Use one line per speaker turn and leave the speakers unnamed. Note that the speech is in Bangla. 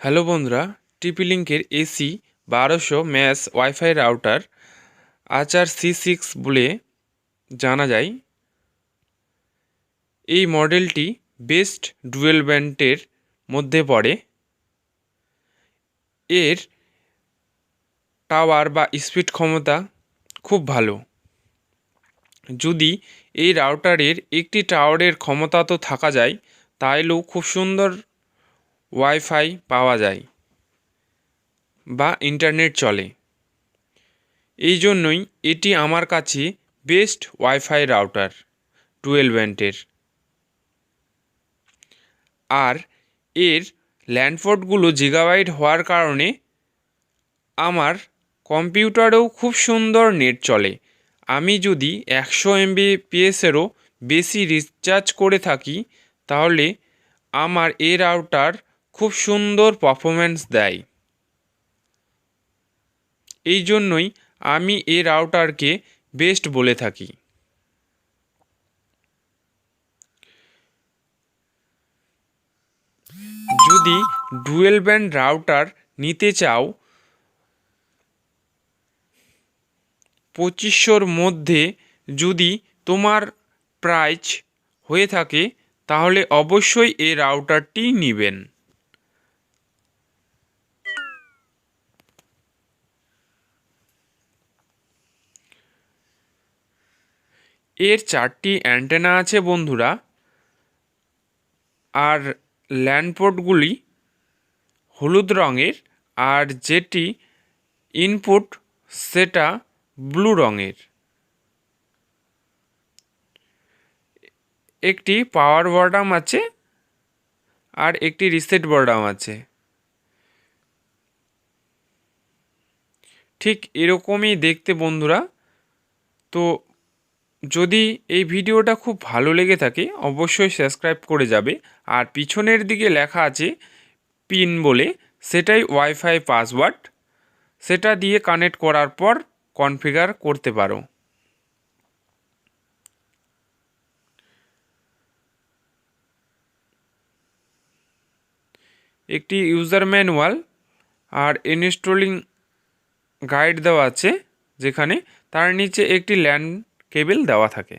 হ্যালো বন্ধুরা, টিপি লিঙ্কের AC 1200 mass wifi router Ac6 বলে জানা যায়। এই মডেলটি বেস্ট ডুয়েল ব্যান্ডের মধ্যে পড়ে। এর টাওয়ার বা স্পিড ক্ষমতা খুব ভালো। যদি এই রাউটারের একটি টাওয়ারের ক্ষমতা তো থাকা যায়, তাহলেও খুব সুন্দর ওয়াইফাই পাওয়া যায় বা ইন্টারনেট চলে। এই জন্যই এটি আমার কাছে বেস্ট ওয়াইফাই রাউটার 12 ব্যান্ডের। আর এর ল্যান্ডপোর্টগুলো জিগাবাইট হওয়ার কারণে আমার কম্পিউটারেও খুব সুন্দর নেট চলে। আমি যদি 100 MBPSেরও বেশি রিচার্জ করে থাকি, তাহলে আমার এই রাউটার খুব সুন্দর পারফরম্যান্স দেয়। এই জন্যই আমি এই রাউটারকে বেস্ট বলে থাকি। যদি ডুয়েল ব্যান্ড রাউটার নিতে চাও 2500-র মধ্যে, যদি তোমার প্রাইস হয়ে থাকে, তাহলে অবশ্যই এই রাউটারটি নেবেন। এর 4টি অ্যান্টেনা আছে বন্ধুরা, আর ল্যান্ডপোর্টগুলি হলুদ রঙের, আর যেটি ইনপুট সেটা ব্লু রঙের। একটি পাওয়ার বটন আছে আর একটি রিসেট বটন আছে। ঠিক এরকমই দেখতে বন্ধুরা। তো যদি এই ভিডিওটা খুব ভালো লেগে থাকে, অবশ্যই সাবস্ক্রাইব করে যাবে। আর পিছনের দিকে লেখা আছে পিন বলে, সেটাই ওয়াইফাই পাসওয়ার্ড। সেটা দিয়ে কানেক্ট করার পর কনফিগার করতে পারো। একটি ইউজার ম্যানুয়াল আর ইনস্টলিং গাইড দেওয়া আছে, যেখানে তার নিচে একটি ল্যান কেবল দেওয়া থাকে।